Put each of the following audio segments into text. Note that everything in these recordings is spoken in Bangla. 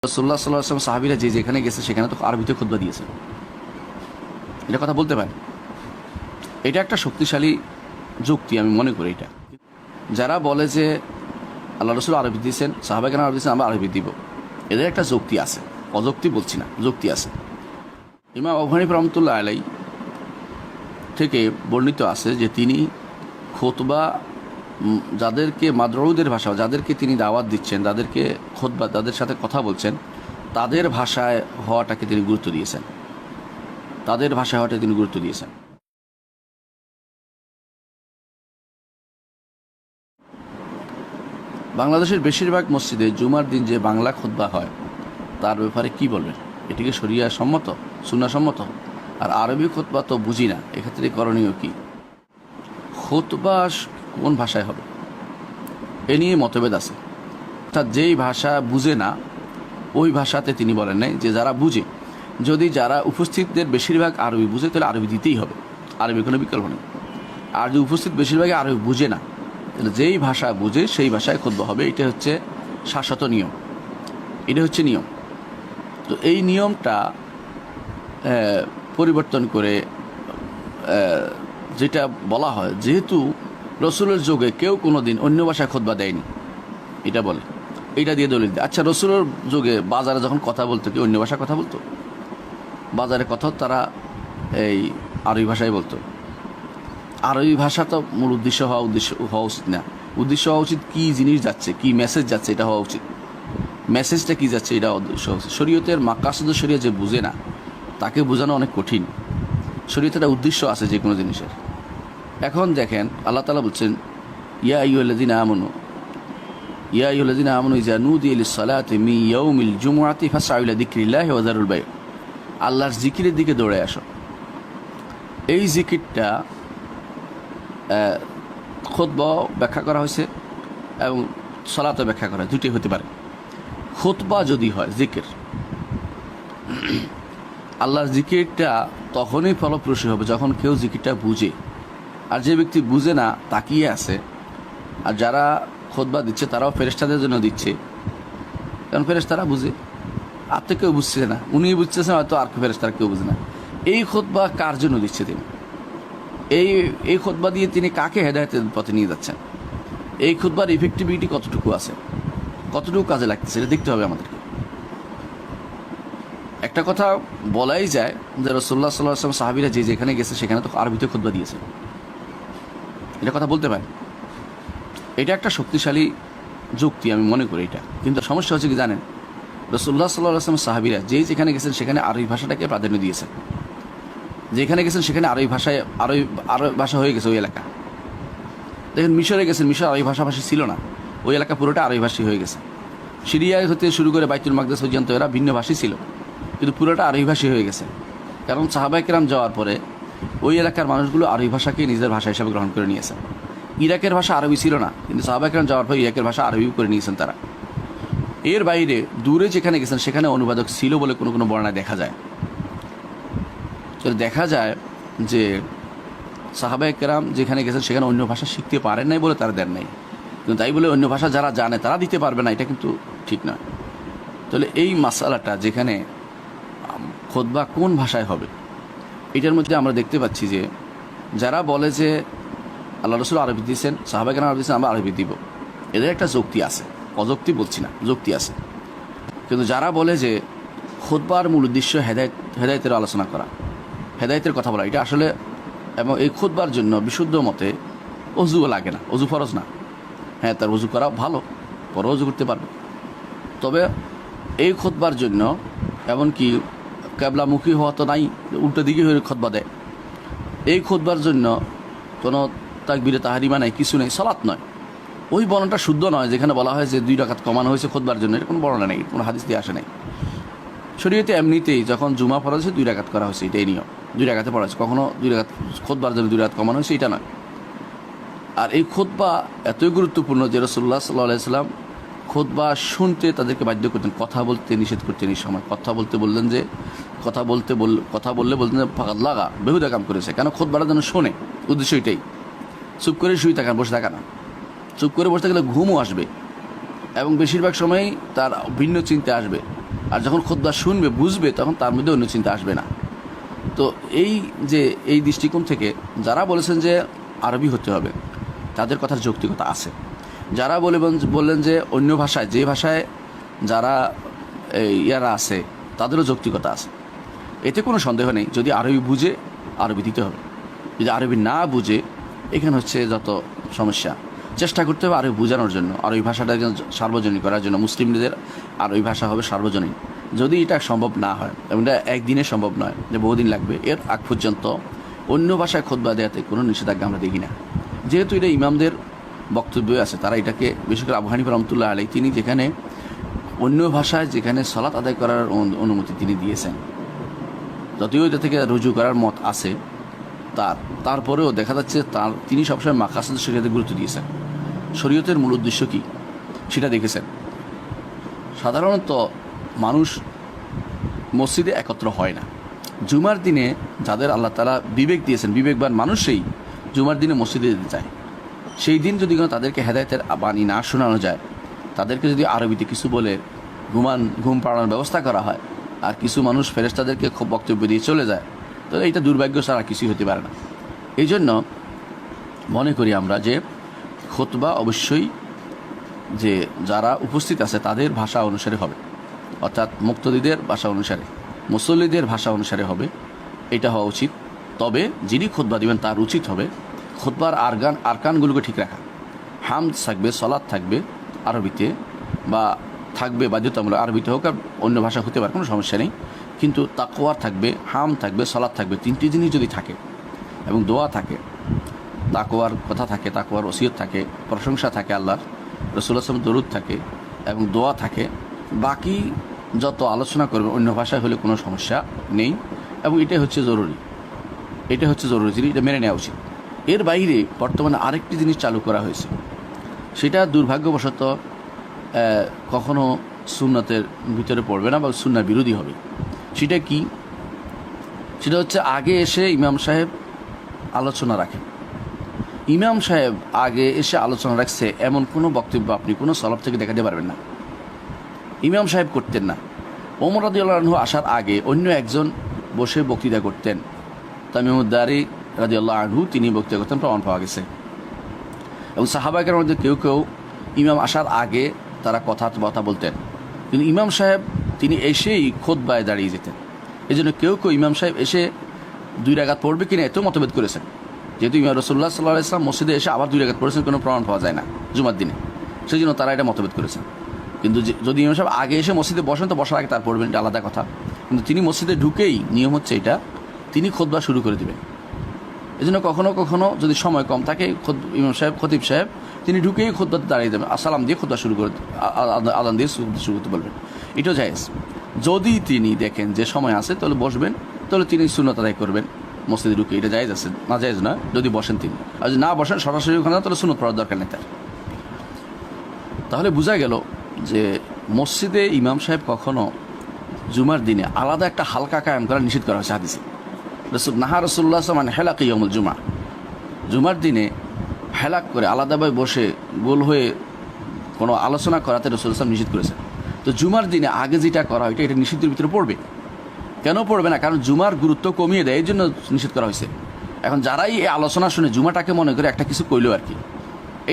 রাসূলুল্লাহ সাল্লাল্লাহু আলাইহি ওয়াসাল্লাম সাহাবীরা যে যেখানে গেছে সেখানে তো আরবিতে খুতবা দিয়েছে। এটা কথা বলতে পারেন। এটা একটা শক্তিশালী যুক্তি আমি মনে করি। এটা যারা বলে যে আল্লাহ রসুল আরবি দিয়েছেন, সাহাবায়ে কেরাম আরবি দিয়েছেন, আমরা আরবি দিব, এদের একটা যুক্তি আছে। অযুক্তি বলছি না, যুক্তি আছে। ইমাম আবু হানিফা রাহমাতুল্লাহ আলাইহি থেকে বর্ণিত আছে যে তিনি খুতবা যাদেরকে মাদরুদের ভাষা, যাদেরকে তিনি দাওয়াত দিচ্ছেন, যাদেরকে খুতবা, তাদের সাথে কথা বলছেন, তাদের ভাষায় হওয়াটাকে তিনি গুরুত্ব দিয়েছেন। তাদের ভাষায় হওয়াটাকে তিনি গুরুত্ব দিয়েছেন। বাংলাদেশের বেশিরভাগ মসজিদে জুমার দিন যে বাংলা খুতবা হয় তার ব্যাপারে কি বলবেন? এটিকে শরিয়া সম্মত, সুন্নাহ সম্মত? আর আরবি খুতবা তো বুঝি না, এক্ষেত্রে করণীয় কি? খুতবা কোন ভাষায় হবে এ নিয়ে মতভেদ আছে। অর্থাৎ যেই ভাষা বুঝে না ওই ভাষাতে তিনি বলেন নাই, যে যারা বুঝে, যদি যারা উপস্থিতদের বেশিরভাগ আরবি বুঝে তাহলে আরবি দিতেই হবে, আরবি কোনো বিকল্প নেই। আর যে উপস্থিত বেশিরভাগই আরবি বুঝে না, তাহলে যেই ভাষা বুঝে সেই ভাষায় খুতবা হবে। এটা হচ্ছে শাশ্বত নিয়ম, এটা হচ্ছে নিয়ম। তো এই নিয়মটা পরিবর্তন করে যেটা বলা হয়, যেহেতু রসুলের যুগে কেউ কোনো দিন অন্য ভাষায় খুতবা দেয়নি, এটা বলে, এইটা দিয়ে দলিল দেয়। আচ্ছা, রসুলের যুগে বাজারে যখন কথা বলতো কি অন্য ভাষায় কথা বলতো? বাজারে কথা তারা এই আরবি ভাষায় বলতো। আরবি ভাষা তো মূল উদ্দেশ্য হওয়া উচিত না। উদ্দেশ্য হওয়া উচিত কী জিনিস যাচ্ছে, কি মেসেজ যাচ্ছে, এটা হওয়া উচিত। মেসেজটা কী যাচ্ছে এটা উদ্দেশ্য হচ্ছে। শরীয়তের মাকাসিদ শরিয়া যে বুঝে না তাকে বোঝানো অনেক কঠিন। শরীয়তের একটা উদ্দেশ্য আছে যে কোনো জিনিসের। এখন দেখেন আল্লাহ তাআলা বলছেন, ইয়া আইয়ুহাল্লাযীনা আমানু, ইয়া আইয়ুহাল্লাযীনা আমানু ইযা নুদিয়া লিস-সালাতি মিন ইয়াউমিল জুমুআতি ফাসআউ ইলা যিকরিল্লাহি ওয়া যারুল বাই'। আল্লাহর জিকিরের দিকে দৌড়ে আসো। এই জিকিরটা খুতবা ব্যাখ্যা করা হয়েছে এবং সালাতও ব্যাখ্যা করা হয়, দুটি হতে পারে। খুতবা যদি হয় জিকির, আল্লাহর জিকিরটা তখনই ফলপ্রসূ হবে যখন কেউ জিকিরটা বুঝে। আর যে ব্যক্তি বুঝে না তাকিয়ে আছে, আর যারা খুতবা দিচ্ছে তারাও ফেরেশতাদের জন্য দিচ্ছে, কারণ ফেরেশতারা বুঝে, আর তো কেউ বুঝছে না, উনি বুঝতেছেন হয়তো, আর ফেরেশতারা কেউ বুঝে না। এই খুতবা কার জন্য দিচ্ছে তিনি? এই খুতবা দিয়ে তিনি কাকে হেদায়েতের পথে নিয়ে যাচ্ছেন? এই খুতবার ইফেক্টিভিটি কতটুকু আছে, কতটুকু কাজে লাগতেছে, এটা দেখতে হবে আমাদেরকে। একটা কথা বলাই যায় যে রাসূলুল্লাহ সাল্লাল্লাহু আলাইহি ওয়াসাল্লাম সাহাবীরা যে যেখানে গেছে সেখানে তো আরবিতে খুতবা দিয়েছে। এটা কথা বলতে পারেন। এটা একটা শক্তিশালী যুক্তি আমি মনে করি এটা। কিন্তু সমস্যা হচ্ছে কি জানেন, রাসূলুল্লাহ সাল্লাল্লাহু আলাইহি ওয়াসাল্লাম সাহাবীরা যেখানে গেছেন সেখানে আরবি ভাষাটাকে প্রাধান্য দিয়েছেন। যেখানে গেছেন সেখানে আরবি ভাষা হয়ে গেছে ওই এলাকা। দেখেন মিশরে গেছেন, মিশর আরবি ভাষাভাষী ছিল না, ওই এলাকা পুরোটা আরবি ভাষী হয়ে গেছে। সিরিয়া হতে শুরু করে বাইতুল মাকদেস পর্যন্ত এরা ভিন্ন ভাষী ছিল, কিন্তু পুরোটা আরবি ভাষী হয়ে গেছে। কারণ সাহাবায়ে কেরাম যাওয়ার পরে ওই এলাকার মানুষগুলো আরবি ভাষাকে নিজের ভাষা হিসাবে গ্রহণ করে নিয়েছে। ইরাকের ভাষা আরবি ছিল না, কিন্তু সাহাবায়ে কেরাম যাওয়ার পর ইরাকের ভাষা আরবি করে নিয়েছেন তারা। এর বাইরে দূরে যেখানে গেছেন সেখানে অনুবাদক ছিল বলে কোনো কোনো বর্ণনায় দেখা যায়। তো দেখা যায় যে সাহাবায়ে কেরাম যেখানে গেছেন সেখানে অন্য ভাষা শিখতে পারেন নাই বলে তারা দেন নাই, কিন্তু তাই বলে অন্য ভাষা যারা জানে তারা দিতে পারবে না, এটা কিন্তু ঠিক নয়। তাহলে এই মাসালাটা যেখানে খুতবা কোন ভাষায় হবে, এটার মধ্যে আমরা দেখতে পাচ্ছি যে যারা বলে যে আল্লাহ রসুল আরবি দিয়েছেন, সাহাবায়ে কেরাম আরবি দিয়েছেন, আমরা আরবি দিব, এদের একটা যুক্তি আছে। অযুক্তি বলছি না, যুক্তি আছে। কিন্তু যারা বলে যে খুতবার মূল উদ্দেশ্য হেদায়েতের আলোচনা করা, হেদায়েতের কথা বলা, এটা আসলে, এবং এই খুতবার জন্য বিশুদ্ধ মতে অজুও লাগে না, অজু ফরজ না। হ্যাঁ, তার অজু করা ভালো, পরে অজু করতে পারবে। তবে এই খুতবার জন্য এমনকি কেবলামুখী হওয়া তো নাই, উল্টো দিকে হয়ে খুতবা দেয়। এই খুতবার জন্য কোনো তাকবীরে তাহরিমা নাই, কিছু নেই, সালাত নয়। ওই বর্ণনাটা শুদ্ধ নয় যেখানে বলা হয় যে 2 রাকাত কমানো হয়েছে খুতবার জন্য, এটা কোনো বর্ণনা নেই, কোনো হাদিস দিয়ে আসে নাই। শরীয়তে এমনিতেই যখন জুমা ফরজ হয়েছে 2 রাকাত করা হয়েছে, এটাই নিয়ম। 2 রাকাতে পড়া হয়েছে, কখনো 2 রাকাত খুতবার জন্য 2 রাকাত কমানো হয়েছে, এটা নয়। আর এই খুতবা এতই গুরুত্বপূর্ণ যে রাসূলুল্লাহ সাল্লাল্লাহু আলাইহি ওয়াসাল্লাম খুতবা শুনতে তাদেরকে বাধ্য করতেন, কথা বলতে নিষেধ করতেন। এই সময় কথা বলতে বললেন যে কথা বললে বলতেন যে ফাকাদ লাগা, বেহুদা কাম করেছে। কেন? খুতবাটা যেন শোনে, উদ্দেশ্য এটাই। চুপ করে শুয়ে থাকা, বসে থাকা না। চুপ করে বসে থাকলে ঘুমও আসবে এবং বেশিরভাগ সময়ই তার ভিন্ন চিন্তা আসবে। আর যখন খুতবা শুনবে বুঝবে তখন তার মধ্যে অন্য চিন্তা আসবে না। তো এই দৃষ্টিকোণ থেকে যারা বলেছেন যে আরবি হতে হবে তাদের কথার যৌক্তিকতা আছে। যারা বললেন যে অন্য ভাষায়, যে ভাষায় যারা ইয়ারা আছে তাদেরও যৌক্তিকতা আছে, এতে কোনো সন্দেহ নেই। যদি আরবি বুঝে আরবি দিতে হবে, যদি আরবি না বুঝে এখানে হচ্ছে যত সমস্যা। চেষ্টা করতে হবে আরবি বোঝানোর জন্য, আরবি ভাষাটা সার্বজনীন করার জন্য। মুসলিমদের আরবি ভাষা হবে সার্বজনীন। যদি এটা সম্ভব না হয়, এবং এটা একদিনে সম্ভব নয়, যে বহুদিন লাগবে, এর আগ পর্যন্ত অন্য ভাষায় খুতবা দেওয়াতে কোনো নিষেধাজ্ঞা আমরা দেখি না। যেহেতু এটা ইমামদের বক্তব্য আছে, তারা এটাকে বিশেষ করে আবু হানিফা রহমতুল্লাহ আলাইহি তিনি যেখানে অন্য ভাষায় যেখানে সালাত আদায় করার অনুমতি তিনি দিয়েছেন, যদিও এটা থেকে রুজু করার মত আছে তারপরেও দেখা যাচ্ছে তিনি সবসময় মাকাসিদ শরীয়তে গুরুত্ব দিয়েছেন। শরীয়তের মূল উদ্দেশ্য কী সেটা দেখেছেন। সাধারণত মানুষ মসজিদে একত্র হয় না। জুমার দিনে যাদের আল্লাহ তাআলা বিবেক দিয়েছেন, বিবেকবান মানুষই জুমার দিনে মসজিদে যেতে চায়। সেই দিন যদি কোনো তাদেরকে হেদায়েতের বাণী না শোনানো যায়, তাদেরকে যদি আরবিতে কিছু বলে ঘুম পাড়ানোর ব্যবস্থা করা হয়, আর কিছু মানুষ ফেরেশতাদেরকে খুব বক্তব্য দিয়ে চলে যায়, তাহলে এটা দুর্ভাগ্য ছাড়া কিছুই হতে পারে না। এই জন্য মনে করি আমরা যে খুতবা অবশ্যই যে যারা উপস্থিত আছে তাদের ভাষা অনুসারে হবে, অর্থাৎ মুক্তদিদের ভাষা অনুসারে, মুসল্লিদের ভাষা অনুসারে হবে, এটা হওয়া উচিত। তবে যিনি খুতবা দিবেন তার উচিত হবে খুতবার আরকানগুলোকে ঠিক রাখা। হামদ থাকবে, সলাত থাকবে আরবিতে, বা থাকবে বাধ্যতামূলক আরবিতে হোক, আর অন্য ভাষা হতে পারে, কোনো সমস্যা নেই। কিন্তু তাকওয়া থাকবে, হাম থাকবে, সলাত থাকবে, তিনটি জিনিস যদি থাকে এবং দোয়া থাকে, তাকওয়ার কথা থাকে, তাকওয়ার ওসিয়ত থাকে, প্রশংসা থাকে, আল্লাহর রাসূলুল্লাহ সাল্লাল্লাহু আলাইহি ওয়াসাল্লাম দরুদ থাকে এবং দোয়া থাকে, বাকি যত আলোচনা করবে অন্য ভাষায় হলে কোনো সমস্যা নেই। এবং এটাই হচ্ছে জরুরি, জিনিস, এটা মেনে নেওয়া উচিত। এর বাইরে বর্তমানে আরেকটি জিনিস চালু করা হয়েছে, সেটা দুর্ভাগ্যবশত কখনো সুন্নতের ভিতরে পড়বে না বা সুন্নাহ বিরোধী হবে। সেটা কি? সেটা হচ্ছে আগে এসে ইমাম সাহেব আলোচনা রাখেন। ইমাম সাহেব আগে এসে আলোচনা রাখছে এমন কোনো বক্তব্য আপনি কোনো সলাফ থেকে দেখাতে পারবেন না। ইমাম সাহেব করতেন না। ওমর রাদিয়াল্লাহু আনহু আসার আগে অন্য একজন বসে বক্তৃতা করতেন, তামিমুদ দারি রাদিয়াল্লাহু আনহু, তিনি বক্তৃতা করতেন, প্রমাণ পাওয়া গেছে। এবং সাহাবায়ের মধ্যে কেউ কেউ ইমাম আসার আগে তারা কথা বলতেন, কিন্তু ইমাম সাহেব তিনি এসেই খুতবায় দাঁড়িয়ে যেতেন। এই জন্য কেউ কেউ ইমাম সাহেব এসে 2 রাকাত পড়বে কিনা এতেও মতভেদ করেছেন। যেহেতু ইমাম রাসূলুল্লাহ সাল্লাল্লাহু আলাইহি ওয়াসাল্লাম মসজিদে এসে আবার 2 রাকাত পড়েছেন, কোনো প্রমাণ পাওয়া যায় না জুমার দিনে, সেই জন্য তারা এটা মতভেদ করেছেন। কিন্তু যদি ইমাম সাহেব আগে এসে মসজিদে বসেন তো বসার আগে তার পড়বেন, এটা আলাদা কথা। কিন্তু তিনি মসজিদে ঢুকেই নিয়ম হচ্ছে এটা, তিনি খুতবা শুরু করে দেবেন। এই জন্য কখনো কখনো যদি সময় কম থাকে, ইমাম সাহেব, খতিব সাহেব তিনি ঢুকেই খুতবাতে দাঁড়িয়ে দেবেন, আসসালাম দিয়ে খুতবা শুরু করে, আযান দিয়ে শুরু করতে বলবেন, এটাও জায়েজ। যদি তিনি দেখেন যে সময় আছে তাহলে বসবেন, তাহলে তিনি সুন্নাত আদায় করবেন মসজিদে ঢুকে, এটা জায়েজ আছে, না জায়েজ না যদি বসেন তিনি। আর যদি না বসেন সরাসরি ওখানে, তাহলে সুন্নত পড়ার দরকার নেই তার। তাহলে বোঝা গেল যে মসজিদে ইমাম সাহেব কখনো জুমার দিনে আলাদা একটা হালকা কায়েম করা নিষেধ করা হয়েছে হাদিসে। রাসূলুল্লাহ সাল্লাল্লাহু আলাইহি ওয়াসাল্লাম হেলাক ইয়াউমুল জুমা, জুমার দিনে হেলাক করে আলাদাভাবে বসে গোল হয়ে কোনো আলোচনা করাতে রাসূলুল্লাহ সাল্লাল্লাহু আলাইহি ওয়াসাল্লাম নিষেধ করেছেন। তো জুমার দিনে আগে যেটা করা হয় এটা নিষিদ্ধের ভিতরে পড়বে। কেন পড়বে না? কারণ জুমার গুরুত্ব কমিয়ে দেয়, এই জন্য নিষেধ করা হয়েছে। এখন যারাই এই আলোচনা শুনে জুমাটাকে মনে করে একটা কিছু কইলো আর কি,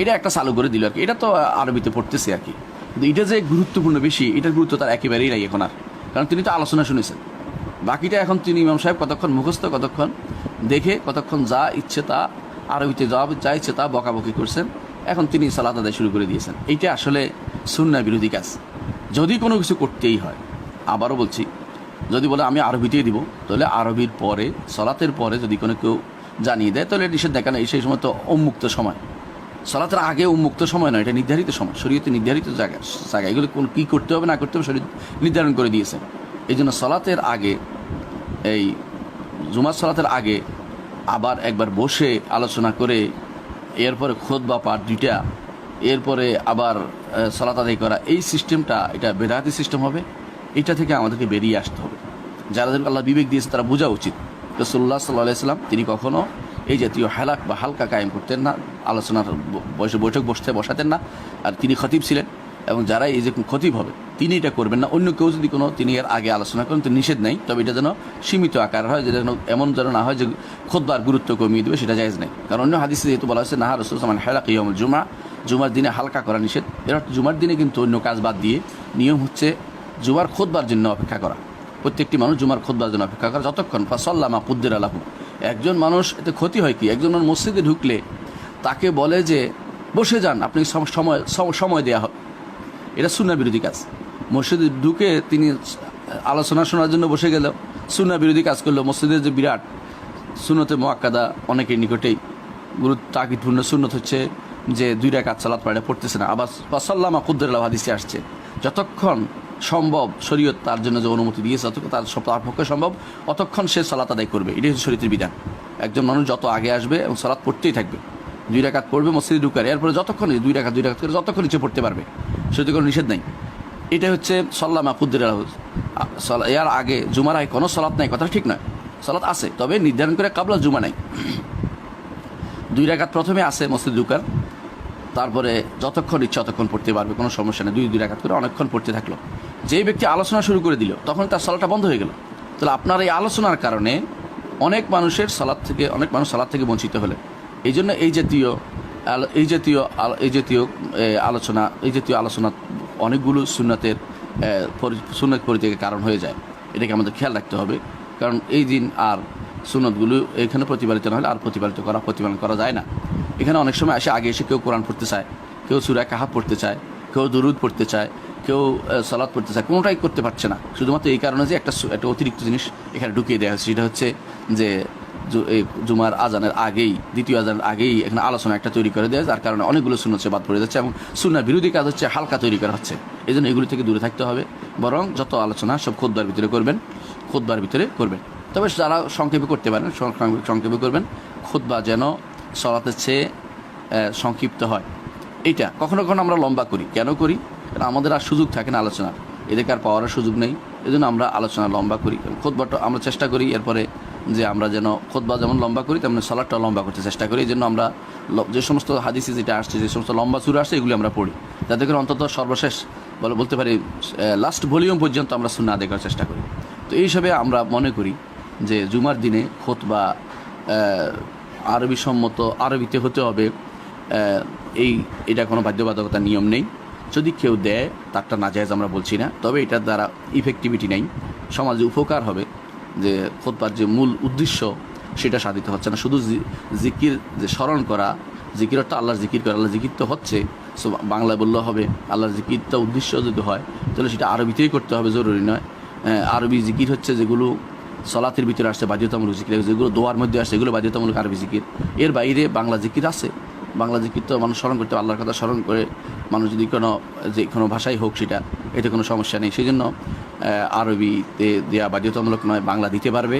এটা একটা চালু করে দিল আর কি, এটা তো আরবিতে পড়তেছে আর কি, কিন্তু এটা যে গুরুত্বপূর্ণ বেশি, এটার গুরুত্ব তার একেবারেই নাই এখন আর, কারণ তিনি তো আলোচনা শুনেছেন। বাকিটা এখন তিনি ইমাম সাহেব কতক্ষণ মুখস্থ, কতক্ষণ দেখে, কতক্ষণ যা ইচ্ছে তা আরবিতে যা ইচ্ছে তা বকাবকি করছেন, এখন তিনি সালাত আদায় শুরু করে দিয়েছেন। এইটা আসলে সুন্নাহ বিরোধী কাজ। যদি কোনো কিছু করতেই হয়, আবারও বলছি, যদি বলে আমি আরবিতেই দিব, তাহলে আরবির পরে, সালাতের পরে যদি কোনো কেউ জানিয়ে দেয় তাহলে নিষেধ দেখা নেই। সেই সময় তো উন্মুক্ত সময়, সালাতের আগে উন্মুক্ত সময় নয়, এটা নির্ধারিত সময়, শরীয়তে নির্ধারিত জায়গা। এগুলো কী করতে হবে না করতে হবে শরীয়ত নির্ধারণ করে দিয়েছে। এই জন্য সালাতের আগে, এই জুমার সালাতের আগে আবার একবার বসে আলোচনা করে, এরপরে খুতবা পাঠ 2টা, এরপরে আবার সালাত আদায় করা, এই সিস্টেমটা এটা বেদাতি সিস্টেম হবে। এটা থেকে আমাদেরকে বেরিয়ে আসতে হবে। যাদেরকে আল্লাহ বিবেক দিয়েছে তারা বোঝা উচিত। রাসূলুল্লাহ সাল্লাল্লাহু আলাইহি ওয়াসাল্লাম তিনি কখনো এই জাতীয় হেলাক বা হালকা কায়েম করতেন না, আলোচনার বৈঠক বসাতেন না। আর তিনি খতিব ছিলেন, এবং যারা এই যে খতিব হবে তিনি এটা করবেন না। অন্য কেউ যদি কোনো তিনি এর আগে আলোচনা করেন তো নিষেধ নেই, তবে এটা যেন সীমিত আকার হয়, যেটা যেন এমন যেন না হয় যে খুতবার গুরুত্ব কমিয়ে দেবে, সেটা জায়েজ নেই। কারণ অন্য হাদিসে যেহেতু বলা হয়েছে নাহা রাসূলুল্লাহ সাল্লাল্লাহু আলাইহি ওয়াসাল্লাম হালাকা ইয়াউমুল জুমার দিনে হালকা করা নিষেধ। এর অর্থ জুমার দিনে কিন্তু অন্য কাজ বাদ দিয়ে নিয়ম হচ্ছে জুমার খুতবার জন্য অপেক্ষা করা। প্রত্যেকটি মানুষ জুমার খুতবার জন্য অপেক্ষা করা যতক্ষণ ফাসাল্লা মা কুদ্দিরা লাহু। একজন মানুষ এতে ক্ষতি হয় কি, একজন মানুষ মসজিদে ঢুকলে তাকে বলে যে বসে যান, আপনি সময় দেওয়া হবে, এটা সুন্নাহ বিরোধী কাজ। মসজিদে ঢুকে তিনি আলোচনা শোনার জন্য বসে গেল, সুন্নাহ বিরোধী কাজ করলো। মসজিদের যে বিরাট সুন্নতে মুআক্কাদা অনেকের নিকটেই গুরুত্ব তাকিদপূর্ণ সুন্নত হচ্ছে যে 2 রাকাত সালাত পড়তেছে না, আবার ফাসাল্লা মা কুদ্দিরা লাহু হাদিসে আসছে যতক্ষণ সম্ভব শরীয়ত তার জন্য যে অনুমতি দিয়েছে তার পক্ষে সম্ভব অতক্ষণ সে সালাত আদায় করবে। এটাই হচ্ছে শরীয়তের বিধান। একজন মানুষ যত আগে আসবে এবং সালাত পড়তেই থাকবে, 2 রাকাত পড়বে মসজিদে ঢুকার, এরপরে যতক্ষণ 2 রাকাত করে যতক্ষণ নিচে পড়তে পারবে, সেটা কোনো নিষেধ নাই। এটা হচ্ছে সাল্লা মাকুদ্দির এর আগে জুমার আগে কোনো সালাত নাই, কথা ঠিক নয়, সালাত আছে, তবে নির্ধারণ করে কাবলা জুমা নাই। 2 রাকাত প্রথমে আসে মসজিদে ঢুকার, তারপরে যতক্ষণ ইচ্ছা ততক্ষণ পড়তে পারবে, কোনো সমস্যা নেই। 2 রাকাত করে অনেকক্ষণ পড়তে থাকলো। যেই ব্যক্তি আলোচনা শুরু করে দিল তখন তার সালাতটা বন্ধ হয়ে গেল। তাহলে আপনার এই আলোচনার কারণে অনেক মানুষ সালাত থেকে বঞ্চিত হলেন। এই জন্য এই জাতীয় আলোচনা অনেকগুলো সুন্নত পরিত্যাগের কারণ হয়ে যায়। এটাকে আমাদের খেয়াল রাখতে হবে, কারণ এই দিন আর সুন্নতগুলো এখানে প্রতিপালিত না হলে আর প্রতিপালন করা যায় না। এখানে অনেক সময় আগে এসে কেউ কোরআন পড়তে চায়, কেউ সূরা কাহাফ পড়তে চায়, কেউ দুরুদ পড়তে চায়, কেউ সালাত পড়তে চায়, কোনোটাই করতে পারছে না, শুধুমাত্র এই কারণে যে একটা অতিরিক্ত জিনিস এখানে ঢুকিয়ে দেওয়া হচ্ছে। সেটা হচ্ছে যে এই জুমার আজানের আগেই, দ্বিতীয় আজানের আগেই এখানে আলোচনা একটা তৈরি করে দেয়, যার কারণে অনেকগুলো সুন্নত বাদ পড়ে যাচ্ছে এবং সুন্নাহ বিরোধী কাজ হচ্ছে হালকা তৈরি করা হচ্ছে। এই জন্য এগুলো থেকে দূরে থাকতে হবে, বরং যত আলোচনা সব খুতবার ভিতরে করবেন। তবে যারা সংক্ষেপে করতে পারেন সংক্ষেপে করবেন। খুতবা যেন সালাতের চেয়ে সংক্ষিপ্ত হয়। এইটা কখনো আমরা লম্বা করি, কেন করি? কারণ আমাদের আর সুযোগ থাকে না আলোচনার, এদেরকে আর পাওয়ার সুযোগ নেই। এই জন্য আমরা আলোচনা লম্বা করি। খুতবাটা আমরা চেষ্টা করি এরপরে যে আমরা যেন খুতবা যেমন লম্বা করি তেমনি সালাতটাও লম্বা করতে চেষ্টা করি। এই জন্য আমরা যে সমস্ত হাদিসে যেটা আসছে, যে সমস্ত লম্বা সুরা আসছে, এগুলি আমরা পড়ি, যাতে করে অন্তত সর্বশেষ বলতে পারি লাস্ট ভলিউম পর্যন্ত আমরা সুন্নাহ আদায় করার চেষ্টা করি। তো এই হিসাবে আমরা মনে করি যে জুমার দিনে খুতবা আরবিতে হতে হবে, এটা কোনো বাধ্যবাধকতার নিয়ম নেই। যদি কেউ দেয় তারটা নাজায়েজ আমরা বলছি না, তবে এটার দ্বারা ইফেক্টিভিটি নেই, সমাজে উপকার হবে, যে খুতবার যে মূল উদ্দেশ্য সেটা সাধিত হচ্ছে না। শুধু জিকির যে স্মরণ করা, জিকির অর্থ আল্লাহর জিকির করা, আল্লাহর জিকির তো হচ্ছে, সো বাংলায় বললেও হবে। আল্লাহর জিকিরটা উদ্দেশ্য যদি হয় তাহলে সেটা আরবিতেই করতে হবে, জরুরি নয়। আরবি জিকির হচ্ছে যেগুলো সলাতের ভিতরে আসছে বাধ্যতামূলক জিকির, যেগুলো দোয়ার মধ্যে আসছে এগুলো বাধ্যতামূলক আরবি জিকির। এর বাইরে বাংলা জিকির আছে, বাংলা জিকির তো মানুষ স্মরণ করতে, আল্লাহর কথা স্মরণ করে মানুষ যদি কোনো ভাষাই হোক সেটা, এতে কোনো সমস্যা নেই। সেই জন্য আরবিতে দেওয়া বাধ্যতামূলক নয়, বাংলা দিতে পারবে,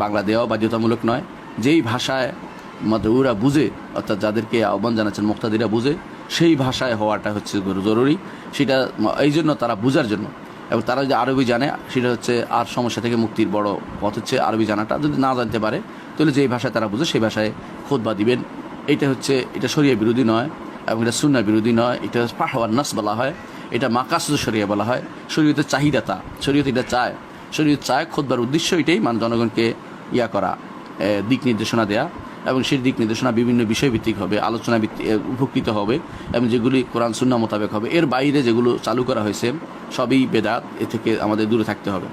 বাংলা দেওয়াও বাধ্যতামূলক নয়। যেই ভাষায় মাদউরা বুঝে, অর্থাৎ যাদেরকে আহ্বান জানাচ্ছেন মুক্তাদিরা বুঝে, সেই ভাষায় হওয়াটা হচ্ছে জরুরি। সেটা এই জন্য তারা বুঝার জন্য, এবং তারা যদি আরবি জানে সেটা হচ্ছে আর সমস্যা থেকে মুক্তির বড় পথ হচ্ছে আরবি জানাটা। যদি না জানতে পারে তাহলে যেই ভাষায় তারা বুঝে সেই ভাষায় খুতবা দিবেন। এটা শরিয়া বিরোধী নয় এবং এটা সুন্নাহ বিরোধী নয়। এটা ফাহওয়ান নাস বলা হয়, এটা মাকাসুদ শরিয়া বলা হয়। শরীয়তের চাহিদা শরীয়ত এটা চায়, শরীয়ত চায় খুতবার উদ্দেশ্য এটাই, জনগণকে করা, দিক নির্দেশনা দেয়া, এবং সেই দিক নির্দেশনা বিভিন্ন বিষয়ভিত্তিক হবে, আলোচনা উপকৃত হবে, এবং যেগুলি কোরআন সুন্নাহ মোতাবেক হবে। এর বাইরে যেগুলো চালু করা হয়েছে সবই বেদাত, এ থেকে আমাদের দূরে থাকতে হবে।